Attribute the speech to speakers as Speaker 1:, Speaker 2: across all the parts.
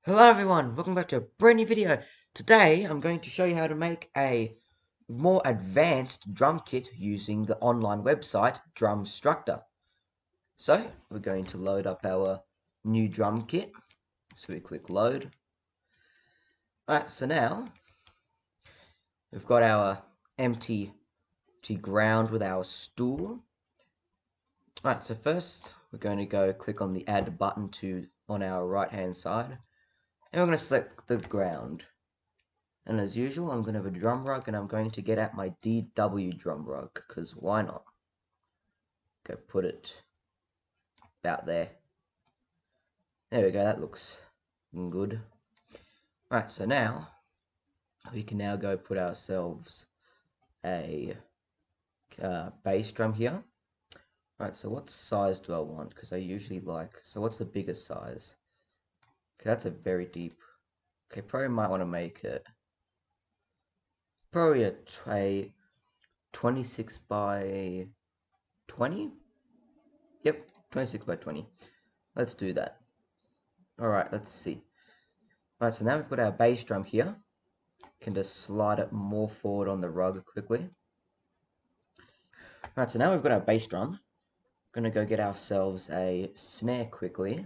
Speaker 1: Hello everyone, welcome back to a brand new video. Today I'm going to show you how to make a more advanced drum kit using the online website Drumstructor. So we're going to load up our new drum kit. So we click load. Alright, so now we've got our empty ground with our stool. Alright, so first we're going to go click on the add button on our right hand side. And we're going to select the ground. And as usual, I'm going to have a drum rug, and I'm going to get out my DW drum rug, because why not? Go put it about there. There we go, that looks good. Right, so now, we can now go put ourselves a bass drum here. Right, so what size do I want? Because I usually so what's the biggest size? Okay, that's a very deep. Okay, probably might want to make it probably a 26 by 20. Yep, 26 by 20. Let's do that. Alright, let's see. Alright, so now we've got our bass drum here. Can just slide it more forward on the rug quickly. Alright, so now we've got our bass drum. Gonna go get ourselves a snare quickly.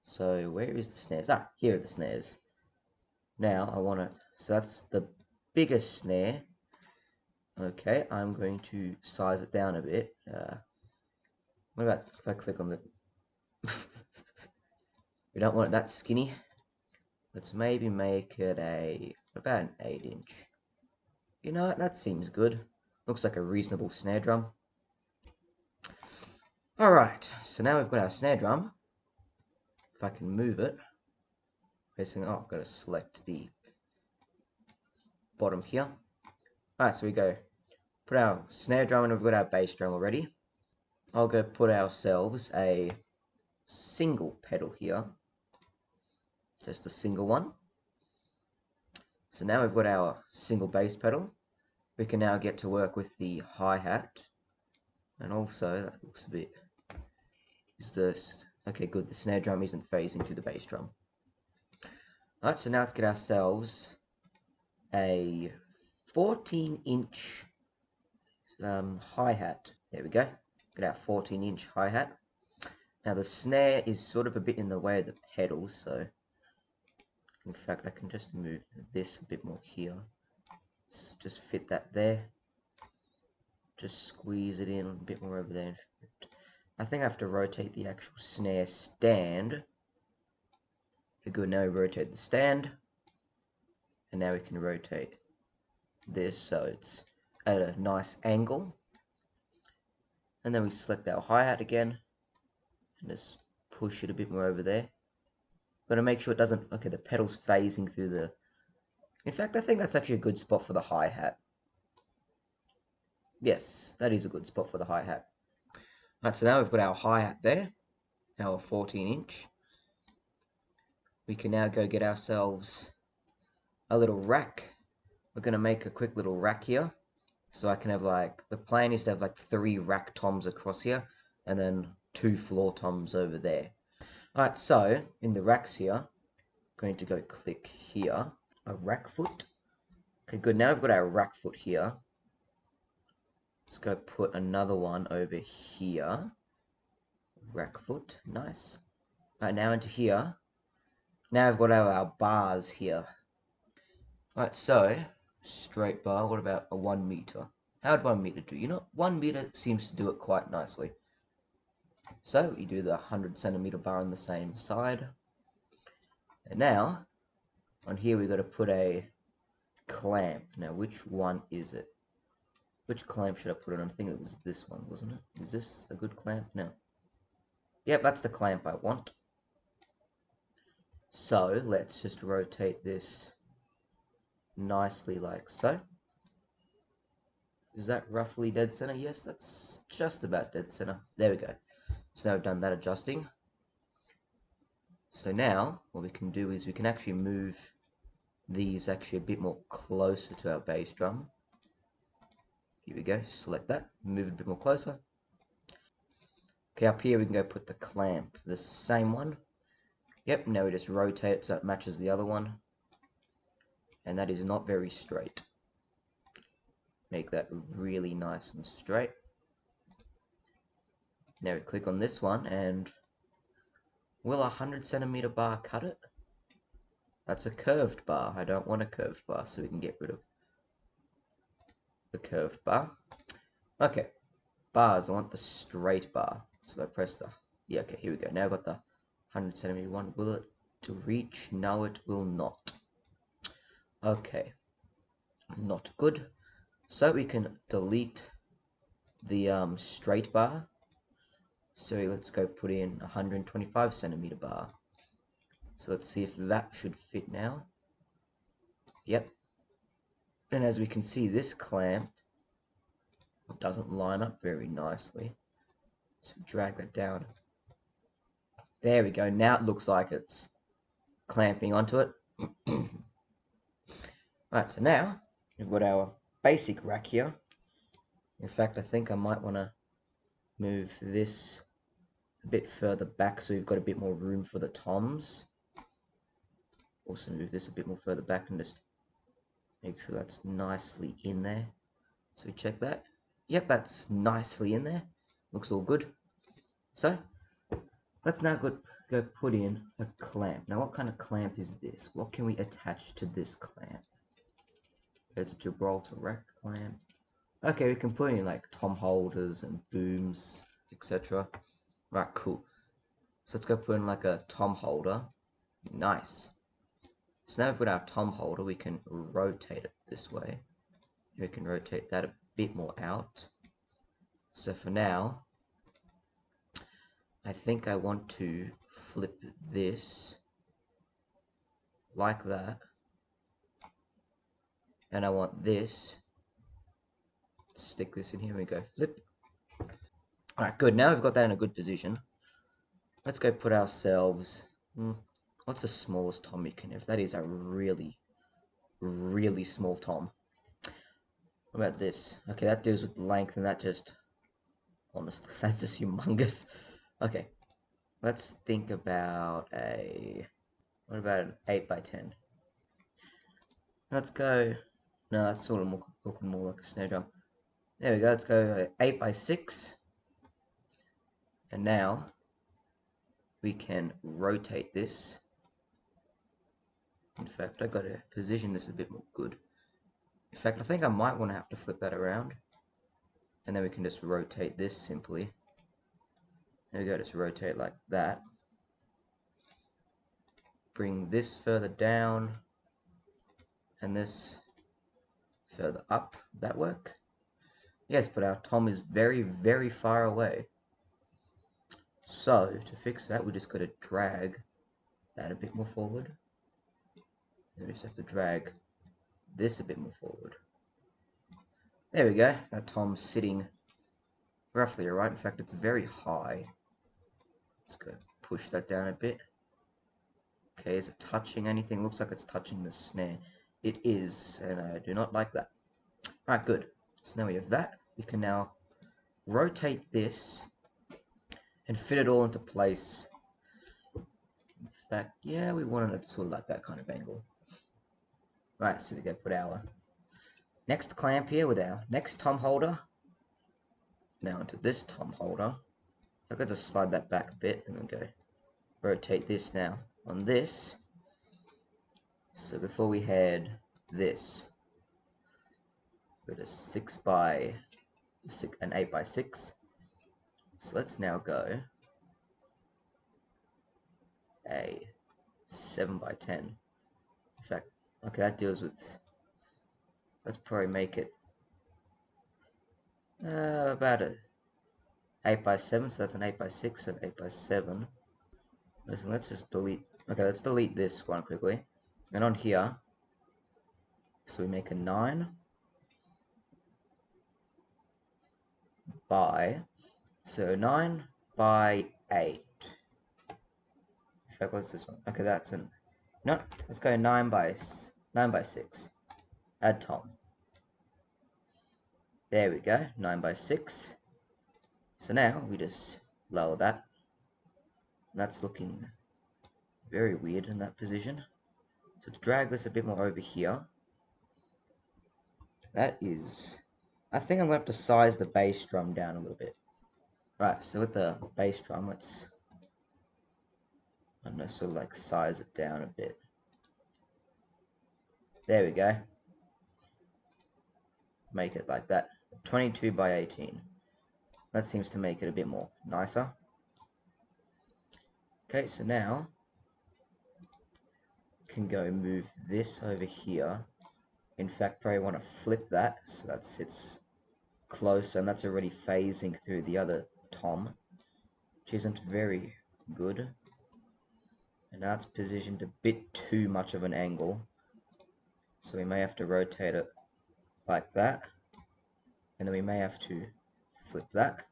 Speaker 1: So where is the snares? Ah, here are the snares. Now I want it. So that's the biggest snare. Okay, I'm going to size it down a bit. What about if I click on the... We don't want it that skinny. Let's maybe make it about an 8-inch. You know what, that seems good. Looks like a reasonable snare drum. Alright, so now we've got our snare drum. If I can move it, I've got to select the bottom here. Alright, so we go put our snare drum, and we've got our bass drum already. I'll go put ourselves a single pedal here. Just a single one. So now we've got our single bass pedal. We can now get to work with the hi-hat. And also, that looks a bit... Okay, good. The snare drum isn't phasing to the bass drum. Alright, so now let's get ourselves a 14-inch hi-hat. There we go. Get our 14-inch hi-hat. Now the snare is sort of a bit in the way of the pedals, so in fact I can just move this a bit more here. Just fit that there. Just squeeze it in a bit more over there. I think I have to rotate the actual snare stand. Okay, good, now we rotate the stand. And now we can rotate this so it's at a nice angle. And then we select our hi-hat again. And just push it a bit more over there. Got to make sure it doesn't... Okay, the pedal's phasing through the... In fact, I think that's actually a good spot for the hi-hat. Yes, that is a good spot for the hi-hat. Alright, so now we've got our hi-hat there. Our 14-inch. We can now go get ourselves a little rack. We're going to make a quick little rack here. So I can have the plan is to have 3 rack toms across here. And then 2 floor toms over there. Alright, so in the racks here, I'm going to go click here. A rack foot. Okay, good. Now we've got our rack foot here. Let's go put another one over here. Rack foot. Nice. Alright, now into here. Now we've got our bars here. Alright, so straight bar. What about a 1 meter? How'd 1 meter do? You know, 1 meter seems to do it quite nicely. So you do the 100 centimeter bar on the same side. And now on here we've got to put a clamp. Now which one is it? Which clamp should I put it on? I think it was this one, wasn't it? Is this a good clamp? No. Yep, that's the clamp I want. So let's just rotate this nicely like so. Is that roughly dead center? Yes, that's just about dead center. There we go. So now I've done that adjusting. So now what we can do is we can actually move these actually a bit more closer to our bass drum. Here we go, select that, move it a bit more closer. Okay, up here we can go put the clamp, the same one. Yep, now we just rotate it so it matches the other one. And that is not very straight. Make that really nice and straight. Now we click on this one, and will a 100cm bar cut it? That's a curved bar. I don't want a curved bar, so we can get rid of the curved bar. Okay, bars, I want the straight bar. So if I press the, yeah, okay, here we go. Now I've got the 100cm one. Will it to reach? No, it will not. Okay, not good. So we can delete the straight bar. So let's go put in 125cm bar. So let's see if that should fit now. Yep. And as we can see, this clamp doesn't line up very nicely. So drag that down. There we go. Now it looks like it's clamping onto it. Alright, so now we've got our basic rack here. In fact, I think I might want to move this a bit further back so we've got a bit more room for the toms. Also move this a bit more further back and just make sure that's nicely in there. So check that. Yep, that's nicely in there. Looks all good. So let's now go put in a clamp. Now what kind of clamp is this? What can we attach to this clamp? It's a Gibraltar rack clamp. Okay, we can put in like tom holders and booms, etc. Right, cool. So let's go put in like a tom holder. Nice. So now we've got our tom holder, we can rotate it this way. We can rotate that a bit more out. So for now, I think I want to flip this like that. And I want this, stick this in here, and we go flip. Alright, good. Now we've got that in a good position. Let's go put ourselves, what's the smallest tom you can have? That is a really, really small tom. What about this? Okay, that deals with length, and that just, honestly, that's just humongous. Okay, let's think about what about an 8x10? Let's go, no, that's sort of looking more like a snare drum. There we go, let's go 8x6. And now, we can rotate this. In fact, I've got to position this a bit more good. In fact, I think I might want to have to flip that around. And then we can just rotate this simply. There we go, just rotate like that. Bring this further down. And this further up. That work? Yes, but our tom is very, very far away. So, to fix that, we just got to drag that a bit more forward. Then we just have to drag this a bit more forward. There we go. Our tom's sitting roughly alright. In fact, it's very high. Let's go push that down a bit. Okay, is it touching anything? Looks like it's touching the snare. It is, and I do not like that. Alright, good. So now we have that. We can now rotate this and fit it all into place. In fact, yeah, we wanted it sort of like that kind of angle. Right, so we go put our next clamp here with our next tom holder. Now into this tom holder. I could just slide that back a bit and then go rotate this now on this. So before we had this, we had an 8x6. So let's now go a 7x10. In fact, okay, that deals with, let's probably make it about a 8x7, so that's an 8x6 and 8x7. Listen, let's just delete, okay, let's delete this one quickly. And on here, so we make a 9 by, so 9 by 8. In fact, what's this one? Okay, that's an, no, let's go 9 by 6. Add tom. There we go, 9 by 6. So now we just lower that. That's looking Very weird in that position. So to drag this a bit more over here, that is... I think I'm going to have to size the bass drum down a little bit. Right, so with the bass drum, let's... I don't know, sort of like size it down a bit. There we go. Make it like that. 22 by 18. That seems to make it a bit more nicer. Okay, so now can go move this over here. In fact, probably want to flip that so that sits close, and that's already phasing through the other tom, which isn't very good. And now it's positioned a bit too much of an angle, so we may have to rotate it like that, and then we may have to flip that.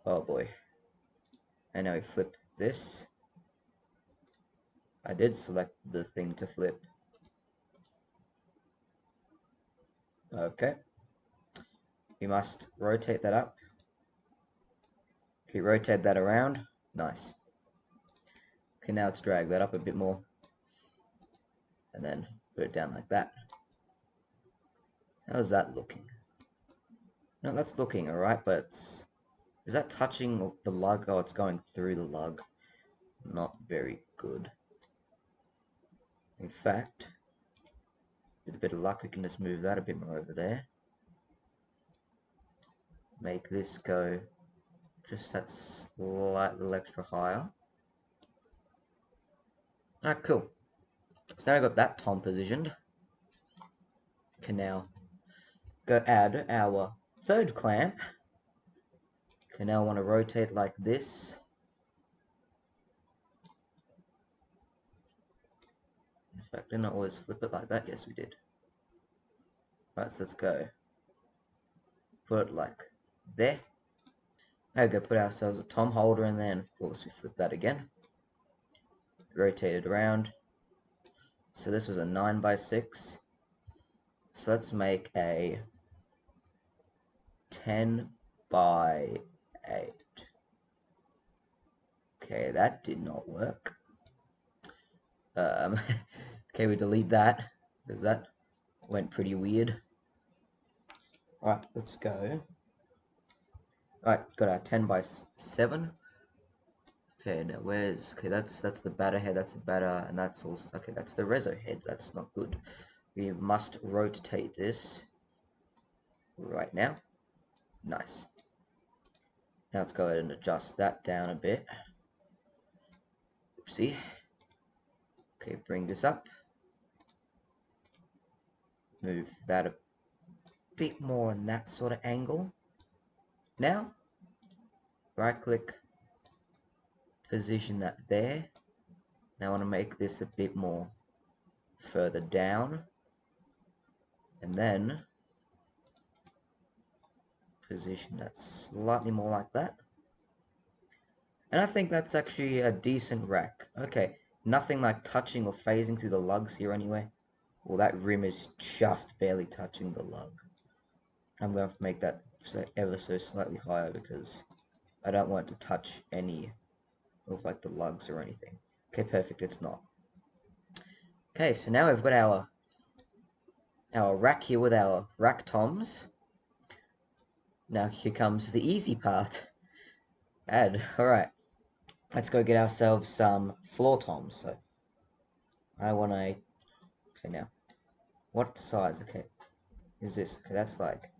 Speaker 1: Oh boy. And now we flip this. I did select the thing to flip. Okay. We must rotate that up. Okay, rotate that around. Nice. Okay, now let's drag that up a bit more. And then put it down like that. How's that looking? No, that's looking alright, but is that touching the lug? Oh, it's going through the lug. Not very good. In fact, with a bit of luck, we can just move that a bit more over there. Make this go just that slight little extra higher. Ah, cool. So now I've got that tom positioned. Can now go add our third clamp. Okay, now I want to rotate like this. In fact, didn't I always flip it like that? Yes, we did. Right, so let's go. Put it like there. Now go put ourselves a tom holder in there, and of course we flip that again. Rotate it around. So this was a 9 by 6. So let's make a 10 by 8. Okay, that did not work. Okay, we delete that because that went pretty weird. Alright, let's go. Alright, got our 10 by 7. Okay, now where's... Okay, that's the batter head, that's the batter, and that's also... Okay, that's the reso head, that's not good. We must rotate this right now. Nice. Now let's go ahead and adjust that down a bit. Oopsie. Okay, bring this up. Move that a bit more in that sort of angle. Now, right click, position that there. Now I want to make this a bit more further down. And then position that slightly more like that. And I think that's actually a decent rack. Okay, nothing like touching or phasing through the lugs here anyway. Well, that rim is just barely touching the lug. I'm going to have to make that ever so slightly higher because I don't want it to touch any of like the lugs or anything. Okay, perfect, it's not. Okay, so now we've got our rack here with our rack toms. Now here comes the easy part. Add. Alright. Let's go get ourselves some floor toms. So I want a... Okay, now. What size? Okay. Is this? Okay, that's like...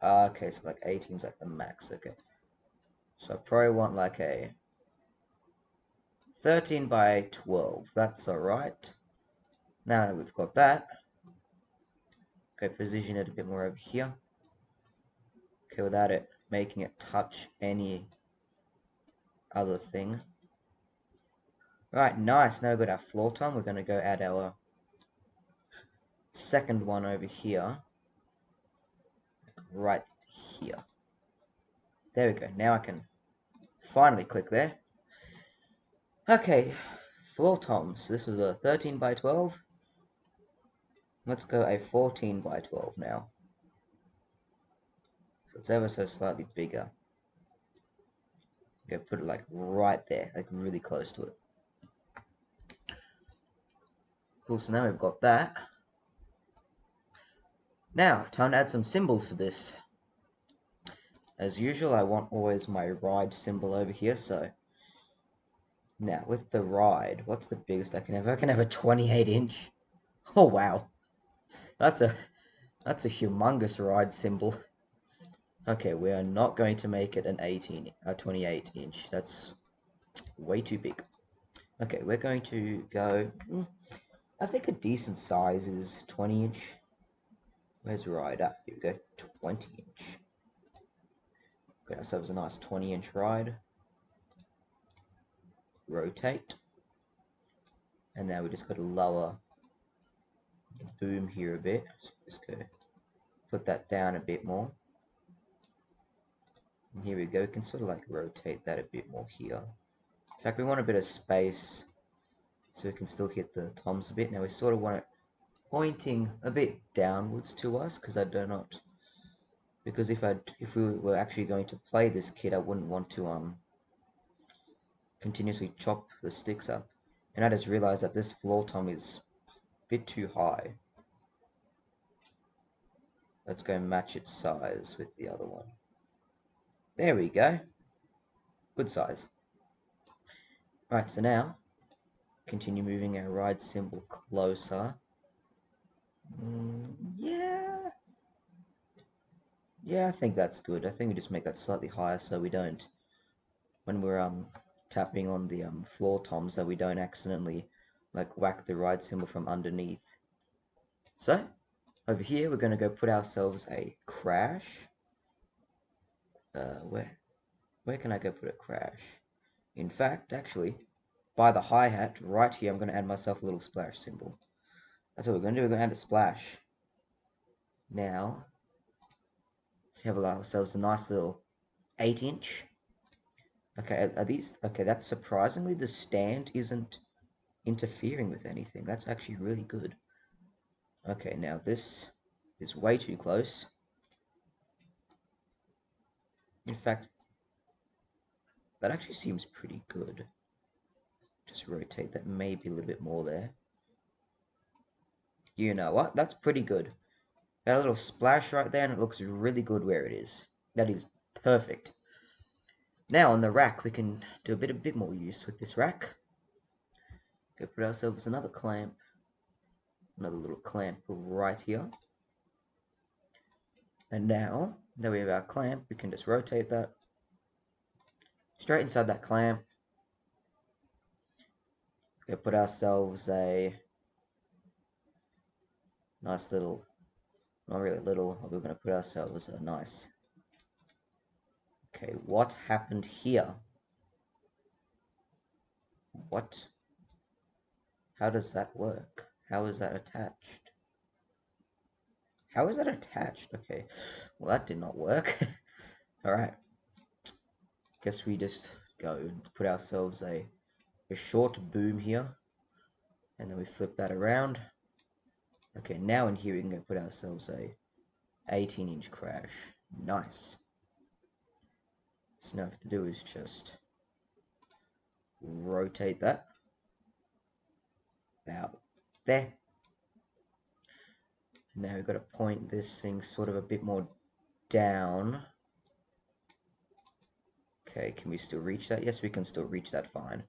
Speaker 1: okay, so like 18 is like the max. Okay. So I probably want like a 13 by 12. That's alright. Now that we've got that, okay, position it a bit more over here. Okay, without it making it touch any other thing. Right, nice. Now we've got our floor tom. We're going to go add our second one over here. Right here. There we go. Now I can finally click there. Okay, floor toms. This was a 13 by 12. Let's go a 14 by 12 now. So it's ever so slightly bigger. Go put it like right there, like really close to it. Cool, so now we've got that. Now, time to add some cymbals to this. As usual, I want always my ride cymbal over here, so... Now, with the ride, what's the biggest I can have? I can have a 28-inch. Oh, wow. That's a humongous ride cymbal. Okay, we are not going to make it a 28-inch. That's way too big. Okay, we're going to go... I think a decent size is 20-inch. Where's ride? Ah, here we go. 20-inch. Got ourselves a nice 20-inch ride. Rotate. And now we just got to lower the boom here a bit. So just go put that down a bit more. And here we go. We can sort of like rotate that a bit more here. In fact, we want a bit of space so we can still hit the toms a bit. Now we sort of want it pointing a bit downwards to us, because if we were actually going to play this kit, I wouldn't want to continuously chop the sticks up. And I just realized that this floor tom is a bit too high. Let's go match its size with the other one. There we go. Good size. Alright, so now continue moving our ride cymbal closer. Yeah, I think that's good. I think we just make that slightly higher so we don't, when we're tapping on the floor toms, that we don't accidentally like whack the ride cymbal from underneath. So over here we're going to go put ourselves a crash. Where can I go put a crash? In fact, actually, by the hi-hat right here, I'm going to add myself a little splash cymbal. That's what we're going to do. We're going to add a splash. Now have ourselves a nice little 8-inch. Okay, are these... Okay, that's surprisingly, the stand isn't interfering with anything. That's actually really good. Okay, now this is way too close. In fact, that actually seems pretty good. Just rotate that maybe a little bit more there. You know what? That's pretty good. Got a little splash right there, and it looks really good where it is. That is perfect. Now on the rack, we can do a bit more use with this rack. Go put ourselves another clamp, another little clamp right here. And now that we have our clamp, we can just rotate that straight inside that clamp. Go put ourselves a nice little, not really little, we're going to put ourselves a nice... Okay, what happened here? What? How does that work? How is that attached? How is that attached? Okay, well that did not work. Alright. Guess we just go and put ourselves a short boom here. And then we flip that around. Okay, now in here we can go put ourselves a 18-inch crash. Nice. So now what we have to do is just rotate that about there. Now we've got to point this thing sort of a bit more down. Okay, can we still reach that? Yes, we can still reach that fine.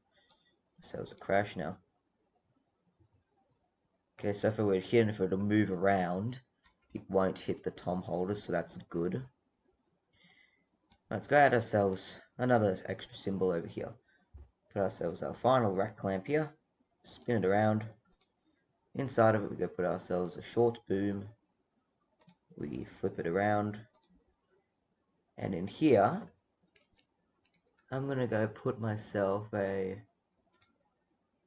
Speaker 1: So it's a crash now. Okay, so if it were to hit and if it were to move around, it won't hit the tom holders, so that's good. Let's go add ourselves another extra cymbal over here. Put ourselves our final rack clamp here. Spin it around. Inside of it, we go put ourselves a short boom. We flip it around. And in here, I'm going to go put myself a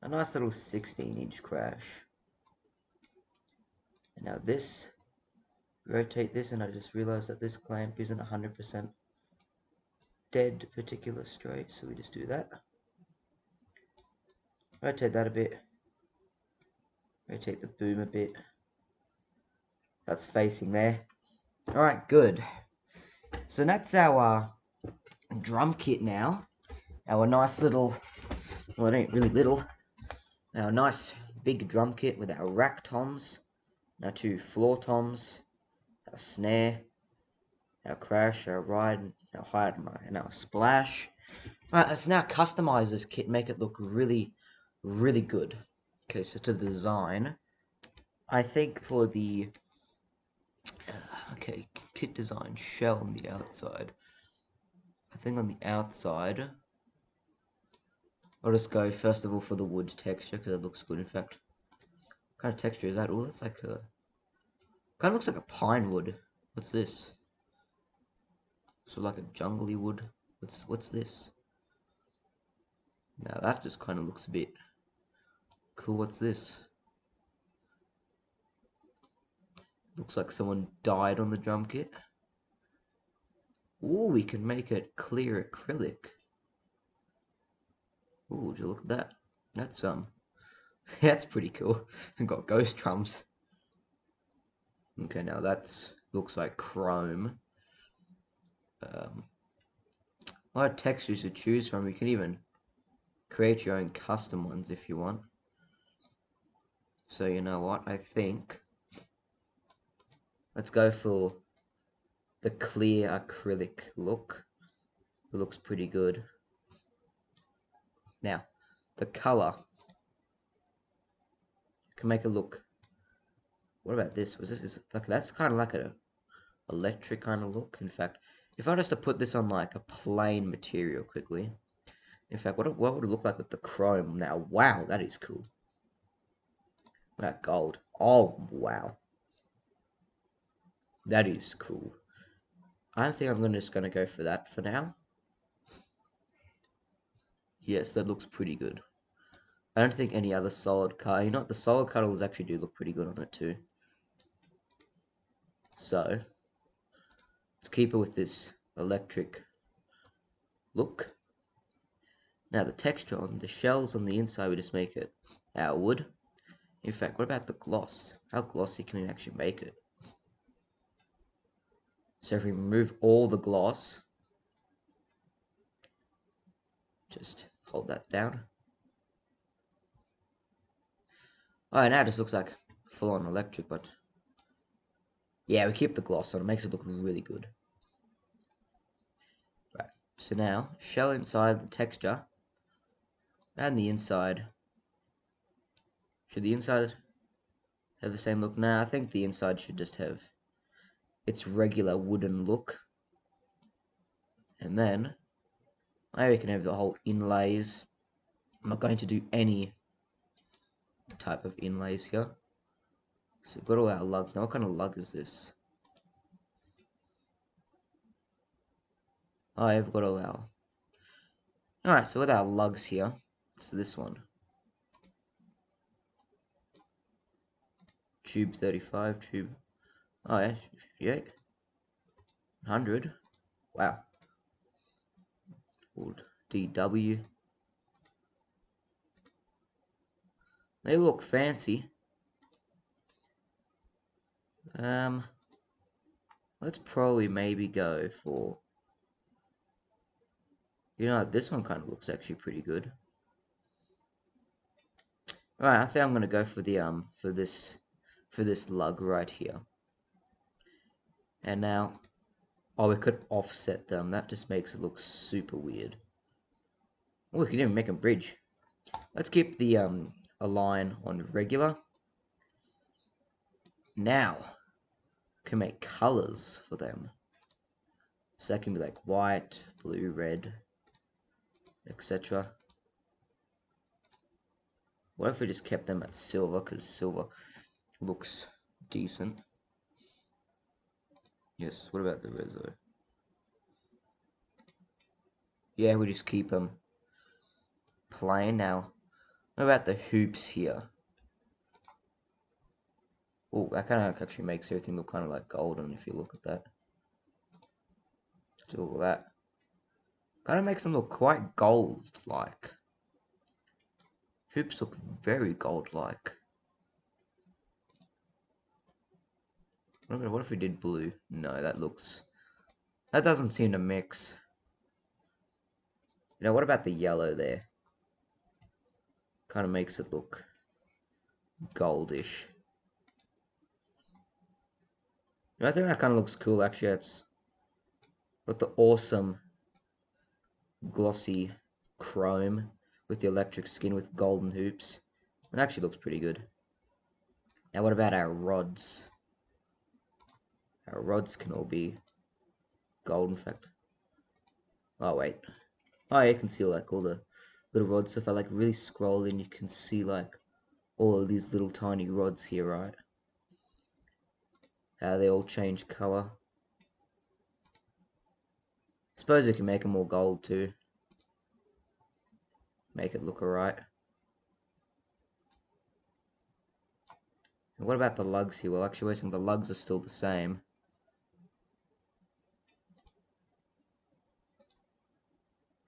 Speaker 1: nice little 16-inch crash. And now this, rotate this, and I just realized that this clamp isn't 100% dead particular straight, so we just do that. Rotate that a bit. Rotate the boom a bit. That's facing there. Alright, good. So that's our drum kit now. our nice little, well, it ain't really little, our nice big drum kit with our rack toms, our 2 floor toms, our snare, our crash, our ride, our hi-hat, and our splash. Right, let's now customize this kit, make it look really, really good. Okay, so to the design, I think for the, okay, kit design, shell on the outside. I think on the outside, I'll just go first of all for the wood texture because it looks good. In fact, what kind of texture is that? Oh, that's like a, kind of looks like a pine wood. What's this? So like a jungly wood. What's this? Now that just kind of looks a bit cool. What's this? Looks like someone died on the drum kit. Ooh, we can make it clear acrylic. Ooh, would you look at that? That's that's pretty cool. And got ghost drums. Okay, now that's looks like chrome. A lot of textures to choose from. You can even create your own custom ones if you want. So you know what? I think let's go for the clear acrylic look. It looks pretty good. Now, the color can make it look. What about this? Was this like that's kind of like a electric kind of look? In fact, if I was to put this on like a plain material quickly, in fact, what would it look like with the chrome? Now, wow, that is cool. That gold. Oh, wow. That is cool. I think I'm just going to go for that for now. Yes, that looks pretty good. I don't think any other solid color. You know what? The solid colors actually do look pretty good on it too. So, let's keep it with this electric look. Now, the texture on the shells on the inside, we just make it our wood. In fact, what about the gloss? How glossy can we actually make it? So if we remove all the gloss, just hold that down. Oh, now it just looks like full-on electric, but yeah, we keep the gloss on. It makes it look really good. Right, so now, shell inside the texture, and the inside. Should the inside have the same look? Nah, I think the inside should just have its regular wooden look. And then, maybe we can have the whole inlays. I'm not going to do any type of inlays here. So we've got all our lugs. Now, what kind of lug is this? Oh, yeah, we've got all our... Alright, so with our lugs here, it's this one. Tube 35, tube... Oh, yeah, 58. 100. Wow. Old DW. They look fancy. Let's probably maybe go for... You know, this one kind of looks actually pretty good. Alright, I think I'm gonna go for the for this lug right here. And now, oh, we could offset them. That just makes it look super weird. Oh, we can even make a bridge. Let's keep the align on regular. Now, we can make colors for them. So that can be like white, blue, red, etc. What if we just kept them at silver, because silver looks decent. Yes, what about the reso? Yeah, we just keep them plain now. What about the hoops here? Oh, that kind of actually makes everything look kind of like golden if you look at that. Do all that. Kind of makes them look quite gold-like. Hoops look very gold-like. What if we did blue? No, that doesn't seem to mix. Now, what about the yellow there? Kind of makes it look goldish. I think that kind of looks cool, actually. It's got the awesome glossy chrome with the electric skin with golden hoops. It actually looks pretty good. Now, what about our rods? Our rods can all be gold, in fact. Oh, wait. Oh, yeah, you can see like all the little rods. So if I like really scroll in, you can see like all of these little tiny rods here, right? How they all change color. Suppose you can make them all gold too. Make it look alright. And what about the lugs here? Well, actually, the lugs are still the same.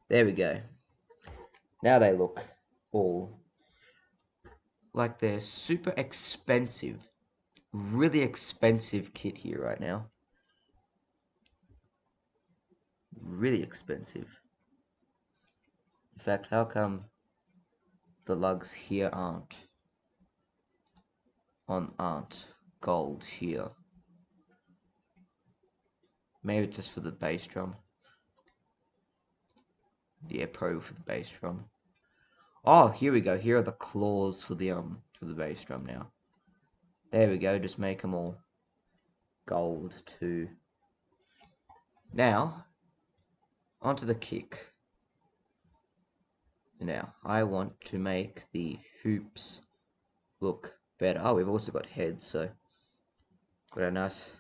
Speaker 1: There we go. Now they look all like they're super expensive. Really expensive kit here right now. Really expensive. In fact, how come the lugs here aren't gold here? Maybe it's just for the bass drum. Yeah, probably for the bass drum. Oh, here we go. Here are the claws for the bass drum now. There we go. Just make them all gold too. Now, onto the kick. Now, I want to make the hoops look better. Oh, we've also got heads, so got a nice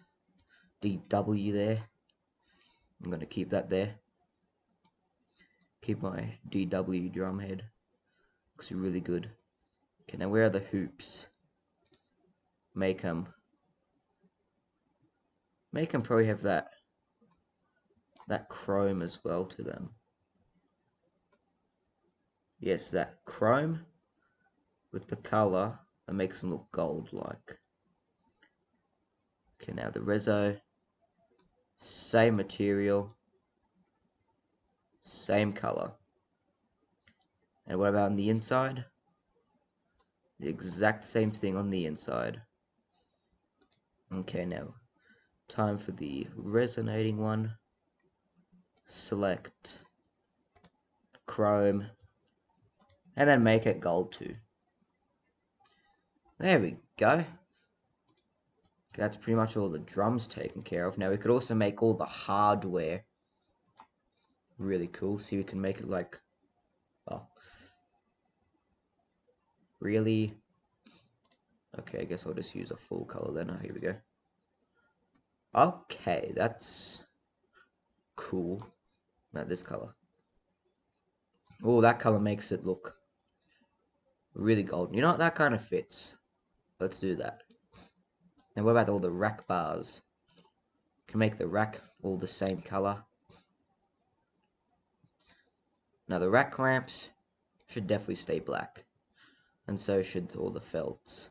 Speaker 1: DW there. I'm going to keep that there. Keep my DW drum head. Looks really good. Okay, now where are the hoops? Make them probably have that chrome as well to them. Yes, that chrome with the color that makes them look gold-like. Okay, now the reso, same material, same color. And what about on the inside? The exact same thing on the inside. Okay, now time for the resonating one. Select chrome and then make it gold too. There we go. That's pretty much all the drums taken care of. Now we could also make all the hardware really cool. See, we can make it like, well, really. Okay, I guess I'll just use a full color then. Oh, here we go. Okay, that's cool. Now this color. Oh, that color makes it look really golden. You know what? That kind of fits. Let's do that. Now what about all the rack bars? Can make the rack all the same color. Now the rack clamps should definitely stay black. And so should all the felts.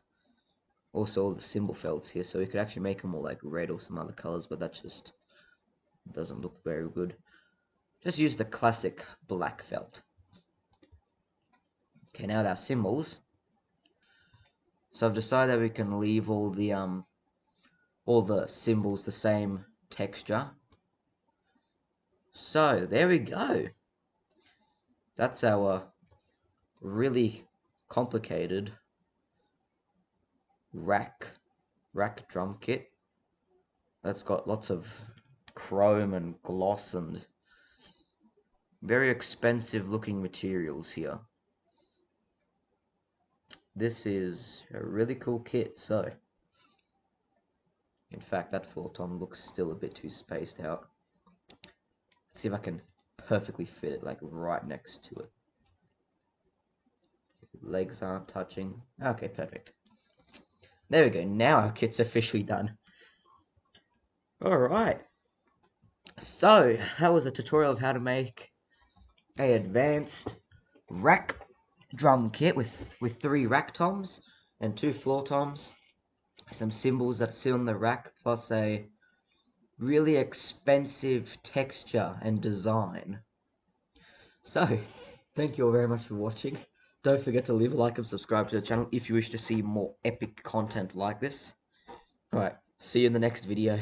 Speaker 1: Also all the cymbal felts here. So we could actually make them all like red or some other colors, but that just doesn't look very good. Just use the classic black felt. Okay, now with our cymbals. So I've decided that we can leave all the cymbals the same texture. So there we go. That's our really complicated rack drum kit. That's got lots of chrome and gloss and very expensive looking materials here. This is a really cool kit. So in fact, that floor tom looks still a bit too spaced out. Let's see if I can perfectly fit it like right next to it. Legs aren't touching. Okay, perfect. There we go. Now our kit's officially done. Alright. So, that was a tutorial of how to make a advanced rack drum kit with 3 rack toms and 2 floor toms. Some cymbals that sit on the rack, plus a really expensive texture and design. So, thank you all very much for watching. Don't forget to leave a like and subscribe to the channel if you wish to see more epic content like this. Alright, see you in the next video.